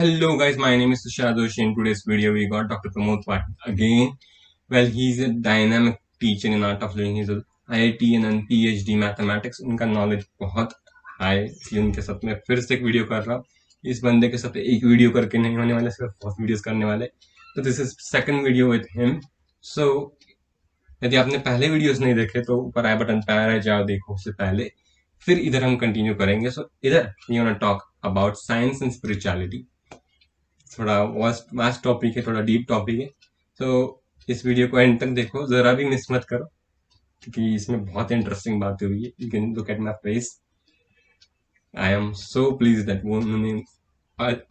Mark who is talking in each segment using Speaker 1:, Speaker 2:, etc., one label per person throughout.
Speaker 1: Hello guys, my name is Tushar Doshi. In today's video, we got Dr. Pramod Patil again. Well, he's a dynamic teacher in art of living. He's a IIT and PhD mathematics. उनका knowledge बहुत high है, इसलिए उनके साथ मैं फिर से एक वीडियो कर रहा हूँ. इस बंदे के साथ एक वीडियो करके नहीं होने वाले, सिर्फ बहुत वीडियोस करने वाले. तो this is second video with him. So यदि आपने पहले वीडियोस नहीं देखे तो ऊपर आई बटन पे आ रहा है, जाओ देखो उससे पहले. फिर इधर हम कंटिन्यू करेंगे. सो इधर we want to talk about science and spirituality. थोड़ा वास्ट टॉपिक है, थोड़ा डीप टॉपिक है. तो इस वीडियो को एंड तक देखो, जरा भी मिस मत करो, क्योंकि इसमें बहुत इंटरेस्टिंग बातें हुई है. You can look at my face. I am so please that वो उन्होंने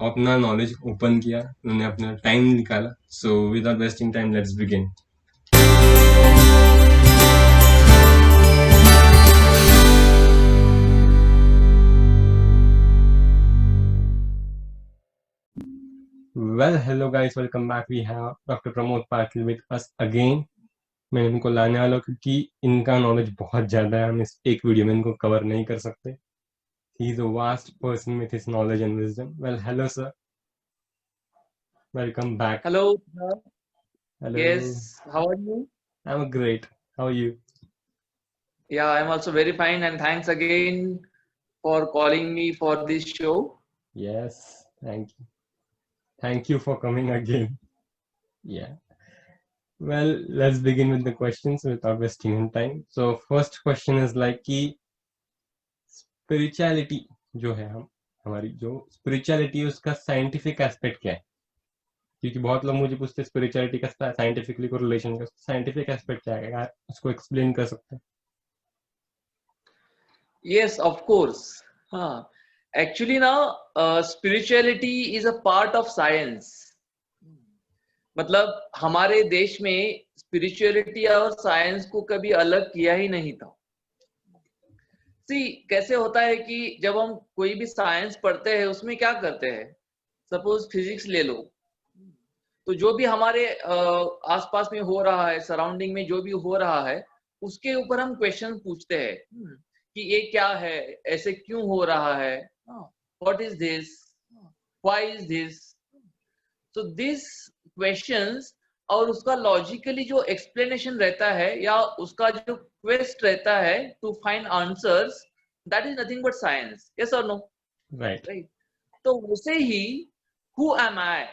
Speaker 1: अपना नॉलेज ओपन किया, उन्होंने अपना टाइम निकाला. So without wasting time, let's begin. Well, hello guys, welcome back. We have Dr. Pramod Patil with us again. मैं इनको लाने वाला हूँ क्योंकि इनका नॉलेज बहुत ज़्यादा है, हम इस एक वीडियो में इनको कवर नहीं कर सकते. He is a vast person with his knowledge and wisdom. Well, hello sir. Welcome back.
Speaker 2: Hello.
Speaker 1: Hello.
Speaker 2: Yes. How are you?
Speaker 1: I'm great. How are you?
Speaker 2: Yeah, I'm also very fine, and thanks again for calling me for this show.
Speaker 1: Yes, thank you. Thank you for coming again. Yeah. Well, let's begin with the questions without wasting any time. So first question is like कि spirituality जो है, हमारी जो spirituality है उसका scientific aspect क्या है? क्योंकि बहुत लोग मुझे पूछते हैं स्पिरिचुअलिटी का साइंटिफिकली को रिलेशन का साइंटिफिक एस्पेक्ट क्या है, उसको एक्सप्लेन कर सकते हैं?
Speaker 2: Yes, of course. Actually, now spirituality is a part of science. मतलब हमारे देश में स्पिरिचुअलिटी और साइंस को कभी अलग किया ही नहीं था. कैसे होता है कि जब हम कोई भी साइंस पढ़ते हैं उसमें क्या करते हैं, सपोज फिजिक्स ले लो, तो जो भी हमारे आसपास में हो रहा है, सराउंडिंग में जो भी हो रहा है, उसके ऊपर हम क्वेश्चन पूछते हैं कि ये क्या है, ऐसे क्यों हो रहा है, what is this, why is this. So this questions और उसका लॉजिकली जो एक्सप्लेनेशन रहता है या उसका जो क्वेस्ट रहता है to find answers, that is nothing but science. Yes और नो?
Speaker 1: राइट.
Speaker 2: तो वैसे ही हु एम आई,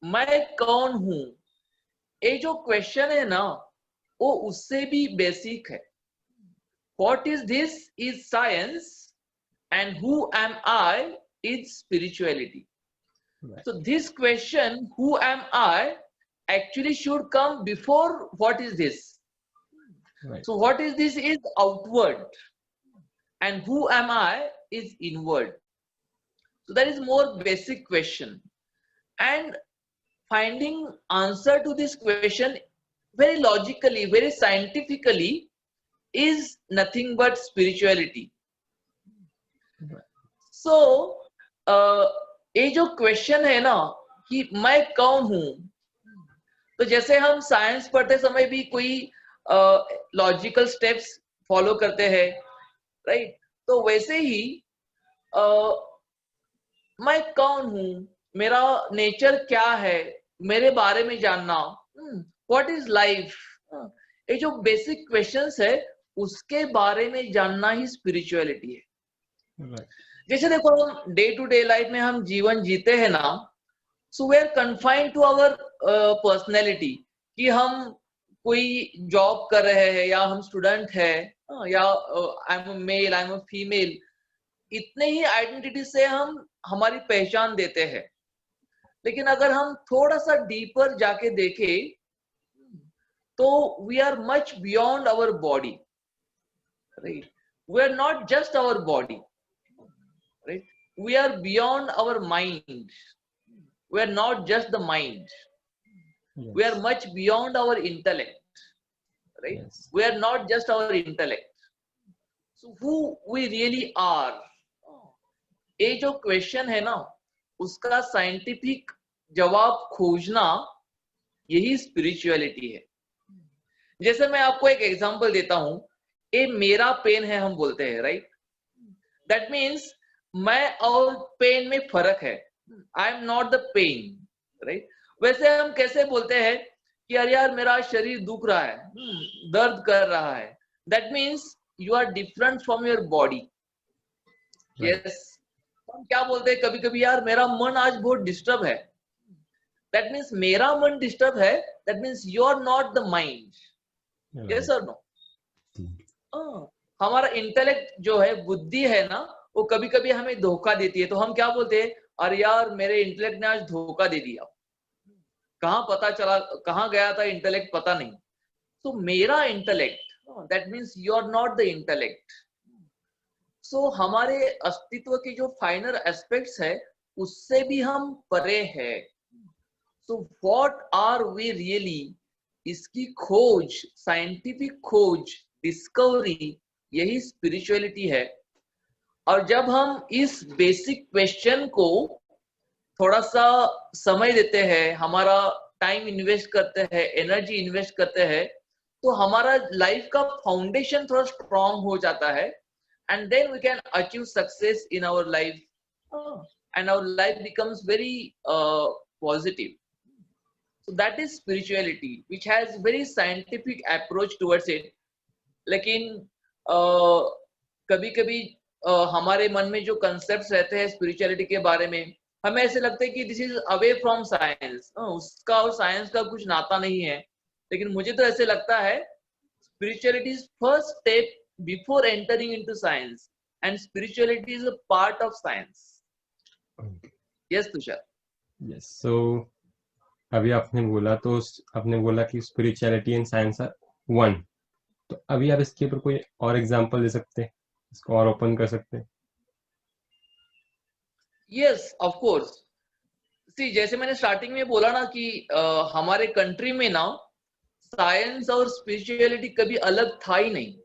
Speaker 2: मैं कौन हूं, ये जो क्वेश्चन है ना, वो उससे भी बेसिक है. What is this is science and who am I is spirituality. So this question, who am I, actually should come before what is this. Right. So what is this is outward, and who am I is inward. So that is more basic question, and finding answer to this question very logically, very scientifically, is nothing but spirituality. So ये जो question है ना कि मैं कौन हूं, तो जैसे हम साइंस पढ़ते समय भी कोई लॉजिकल स्टेप्स फॉलो करते हैं, राइट? तो वैसे ही मैं कौन हूं, मेरा नेचर क्या है, मेरे बारे में जानना, व्हाट इज लाइफ, ये जो बेसिक क्वेश्चंस है उसके बारे में जानना ही स्पिरिचुअलिटी है. जैसे देखो, हम डे टू डे लाइफ में हम जीवन जीते हैं ना, so we are confined to our personality, कि हम कोई जॉब कर रहे हैं या हम स्टूडेंट है, या I am a male, I am a female, इतने ही आइडेंटिटी से हम हमारी पहचान देते हैं. लेकिन अगर हम थोड़ा सा डीपर जाके देखें तो we are much beyond our body, right? We are not just our body, right? We are beyond our mind. We are not just the mind. Yes. We are much beyond our intellect, right? Yes. We are not just our intellect. So who we really are, ये जो question है ना, उसका scientific जवाब खोजना यही spirituality है. जैसे मैं आपको एक एग्जांपल देता हूं, ये मेरा पेन है हम बोलते हैं, राइट? दैट मीन्स मैं और पेन में फर्क है. I am not the pain, right? वैसे हम कैसे बोलते हैं कि यार यार मेरा शरीर दुख रहा है, दर्द कर रहा है, that means you are different from your body.
Speaker 1: Right.
Speaker 2: Yes, हम क्या बोलते हैं कभी कभी, यार मेरा मन आज बहुत डिस्टर्ब है, दैट मीन्स मेरा मन डिस्टर्ब है, that means you are not the mind. Yes
Speaker 1: Right.
Speaker 2: और नो? हमारा इंटेलेक्ट जो है, बुद्धि है ना, वो कभी कभी हमें धोखा देती है। तो हम क्या बोलते हैं, अरे यार मेरे इंटेलेक्ट ने आज धोखा दे दिया, कहाँ पता चला, कहाँ गया था इंटेलेक्ट, पता नहीं। तो मेरा intellect, that means you are not the intellect. So हमारे अस्तित्व के जो फाइनल एस्पेक्ट्स है, उससे भी हम परे है। So what are we really, इसकी खोज, साइंटिफिक खोज, डिस्कवरी, यही स्पिरिचुअलिटी है। और जब हम इस बेसिक क्वेश्चन को थोड़ा सा समय देते हैं, हमारा टाइम इन्वेस्ट करते हैं, एनर्जी इन्वेस्ट करते हैं, तो हमारा लाइफ का फाउंडेशन थोड़ा स्ट्रांग हो जाता है, and then we can achieve success in our life, and our life becomes very positive. So that is spirituality, which has very scientific approach towards it. लेकिन कभी कभी हमारे मन में जो कंसेप्ट्स रहते हैं स्पिरिचुअलिटी के बारे में, हमें ऐसे लगता है कि this is away from science, उसका और साइंस का कुछ नाता नहीं है। लेकिन मुझे तो ऐसे लगता है spirituality is first step before entering into science, and spirituality is a part of science. Yes Tushar?
Speaker 1: Yes. So अभी आपने बोला कि spirituality and science are one. तो अभी आप इसके ऊपर कोई और एग्जांपल दे सकते हैं, इसको और ओपन कर सकते हैं?
Speaker 2: Yes, of course. सी, जैसे मैंने स्टार्टिंग में बोला ना कि हमारे कंट्री में ना साइंस और स्पिरिचुअलिटी कभी अलग था ही नहीं।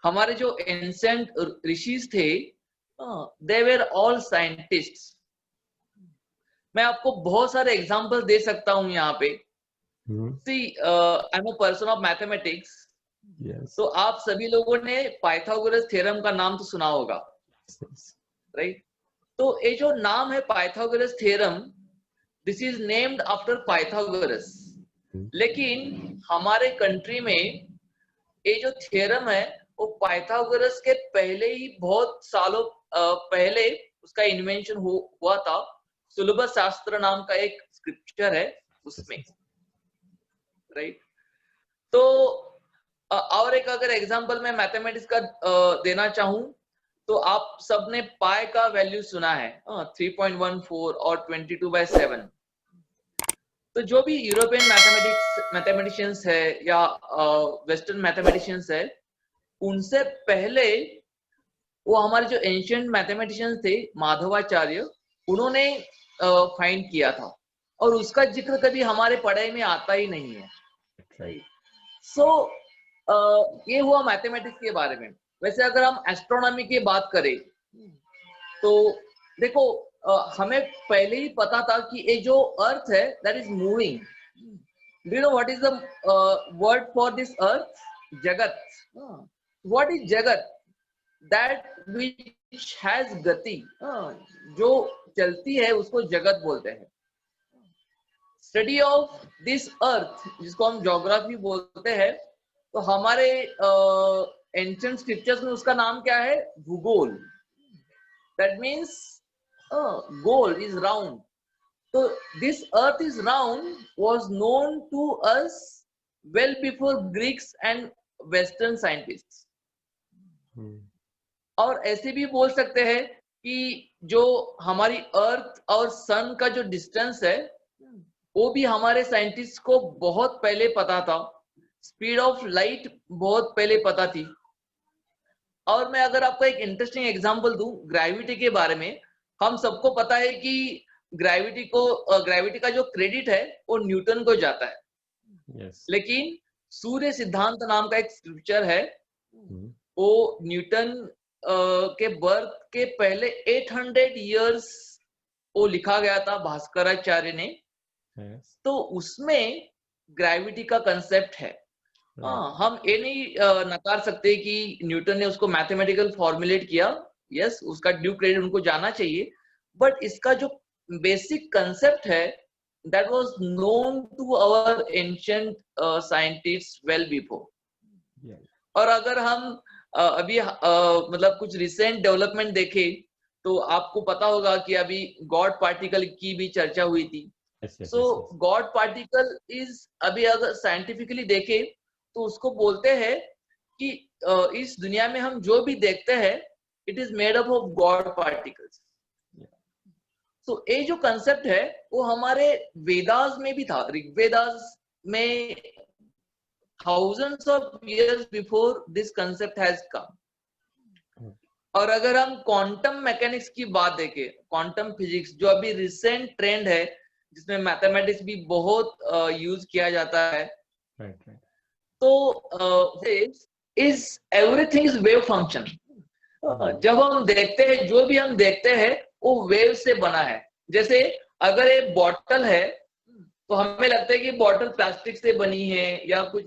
Speaker 2: हमारे जो एंसेंट ऋषिज थे, दे वेर ऑल साइंटिस्ट्स। मैं आपको बहुत सारे एग्जांपल दे सकता हूं यहाँ पे। See, I am a person of mathematics.
Speaker 1: Yes.
Speaker 2: तो आप सभी लोगों ने पाइथागोरस थ्योरम का नाम तो सुना होगा,
Speaker 1: Yes.
Speaker 2: राइट? तो ये जो नाम है Pythagoras theorem, this is named after Pythagoras. लेकिन हमारे कंट्री में ये जो थ्योरम है, वो पाइथागोरस के पहले ही बहुत सालों पहले उसका इन्वेंशन हुआ था। सुलभ शास्त्र नाम का एक स्क्रिप्चर है उसमें, राइट? तो और एक अगर एग्जांपल मैं मैथमेटिक्स का देना चाहूं, तो आप सबने पाई का वैल्यू सुना है, 3.14 और 22/7। तो जो भी यूरोपियन मैथमेटिशियंस है या वेस्टर्न मैथमेटिशियंस है, उनसे पहले वो हमारे जो एंशिएंट मैथमेटिशियंस थे, माधवाचार्य, उन्होंने फाइंड किया था, और उसका जिक्र कभी हमारे पढ़ाई में आता ही नहीं है। सो ये हुआ मैथमेटिक्स के बारे में। वैसे अगर हम एस्ट्रोनॉमी की बात करें, तो देखो, हमें पहले ही पता था कि ये जो अर्थ है, that is moving. Do you know what is the word for this earth? जगत। व्हाट इज जगत? दैट विच हैज गति, जो चलती है उसको जगत बोलते हैं। स्टडी ऑफ दिस अर्थ, जिसको हम ज्योग्राफी बोलते हैं, तो हमारे एंशिएंट स्क्रिप्चर्स में उसका नाम क्या है? भूगोल। दैट मीन्स गोल इज राउंड। तो this earth is round was known to us well before Greeks and Western scientists. और ऐसे भी बोल सकते हैं कि जो हमारी अर्थ और सन का जो डिस्टेंस है, वो भी हमारे साइंटिस्ट को बहुत पहले पता था। स्पीड ऑफ लाइट बहुत पहले पता थी। और मैं अगर आपको एक इंटरेस्टिंग एग्जांपल दूं ग्रेविटी के बारे में, हम सबको पता है कि ग्रेविटी का जो क्रेडिट है वो न्यूटन को जाता है।
Speaker 1: Yes.
Speaker 2: लेकिन सूर्य सिद्धांत नाम का एक स्क्रिप्चर है, वो न्यूटन के बर्थ के पहले 800 इयर्स वो लिखा गया था भास्कराचार्य ने।
Speaker 1: Yes.
Speaker 2: तो उसमें ग्रेविटी का कंसेप्ट है। हम ये नहीं नकार सकते कि न्यूटन ने उसको मैथमेटिकल फॉर्मुलेट किया। यस, उसका ड्यू क्रेडिट उनको जाना चाहिए। बट इसका जो बेसिक कंसेप्ट है that was known to our ancient scientists well before.
Speaker 1: Yeah.
Speaker 2: और अगर हम अभी मतलब कुछ रिसेंट डेवलपमेंट देखें तो आपको पता होगा कि अभी गॉड पार्टिकल की भी चर्चा हुई थी. सो गॉड पार्टिकल इज अभी अगर साइंटिफिकली देखें तो उसको बोलते हैं कि इस दुनिया में हम जो भी देखते हैं it is made up of God particles. तो ये जो कंसेप्ट है वो हमारे वेदास में भी था. ऋग्वेदास में thousands of years before this concept has come. और अगर हम क्वांटम मैकेनिक्स की बात देखें, क्वांटम फिजिक्स जो अभी रिसेंट ट्रेंड है जिसमें मैथमेटिक्स भी बहुत यूज किया जाता है, तो is everything is wave function. जब हम देखते हैं जो भी हम देखते हैं वो वेव से बना है. जैसे अगर एक बॉटल है तो हमें लगता है कि बॉटल प्लास्टिक से बनी है या कुछ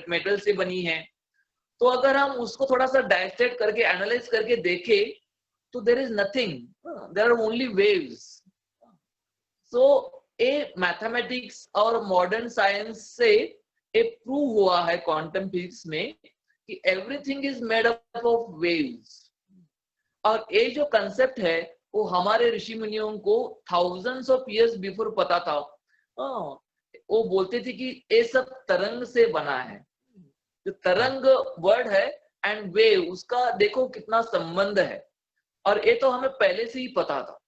Speaker 2: मेटल से बनी है. तो अगर हम उसको थोड़ा सा डाइसेक्ट करके एनालाइज करके देखें तो there is nothing, there are only waves. So a mathematics और मॉडर्न साइंस से ये प्रूव हुआ है क्वांटम फिजिक्स में कि everything is made up of waves. और ये जो कंसेप्ट है वो हमारे ऋषि मुनियों को थाउजेंड्स ऑफ इयर्स बिफोर पता था. वो बोलते थे कि ये सब तरंग से बना है. जो तरंग वर्ड है एंड वेव उसका देखो कितना संबंध है और ये तो हमें पहले से ही पता था.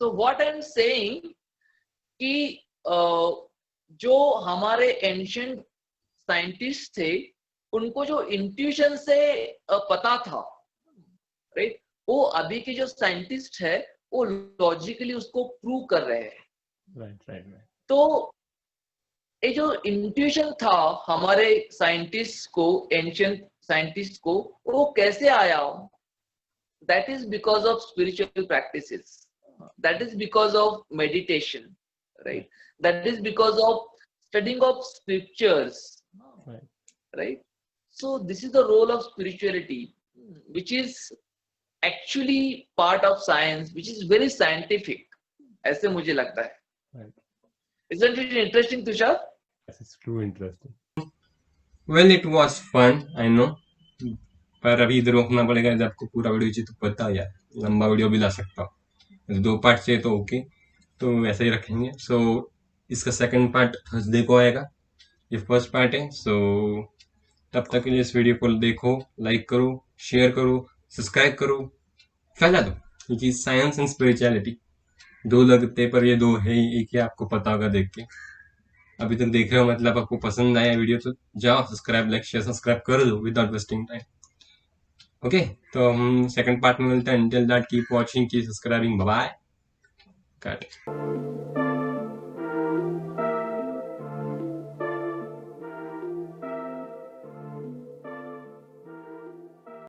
Speaker 2: So what I am saying कि जो हमारे एंशिएंट साइंटिस्ट थे उनको जो इंट्यूशन से पता था, राइट, वो अभी के जो साइंटिस्ट है वो लॉजिकली उसको प्रूव कर रहे हैं.
Speaker 1: राइट.
Speaker 2: तो ये जो इंट्यूशन था हमारे साइंटिस्ट को, एंशिएंट साइंटिस्ट को, वो कैसे आया? That is because of spiritual practices, that is because of meditation, right, that is because of studying of scriptures, right. So this is the role of spirituality which is actually part of science, which is very scientific, ऐसे मुझे लगता है. Isn't it interesting, Tushar?
Speaker 1: Yes, it's too interesting. Well, it was fun, I know. पर अभी इधर रोकना पड़ेगा. जब आपको पूरा वीडियो चाहिए तो पता यार, लंबा वीडियो भी ला सकता हूँ. 2 पार्ट चाहिए तो ओके, तो वैसे ही रखेंगे. सो इसका सेकंड पार्ट थर्सडे को आएगा. ये फर्स्ट पार्ट है. सो तब तक के लिए इस वीडियो को देखो, लाइक करो, शेयर करो, सब्सक्राइब करो, फैला दो. क्योंकि साइंस एंड स्पिरिचुअलिटी 2 लगते पर ये 2 है ही. एक ही आपको पता होगा देख के. अभी तक देख रहे हो मतलब आपको पसंद आया वीडियो तो जाओ सब्सक्राइब, लाइक, शेयर, सब्सक्राइब कर दो विदाउट वेस्टिंग टाइम. ओके, तो हम सेकंड पार्ट में मिलते हैं. Until that keep watching, keep subscribing. Bye bye.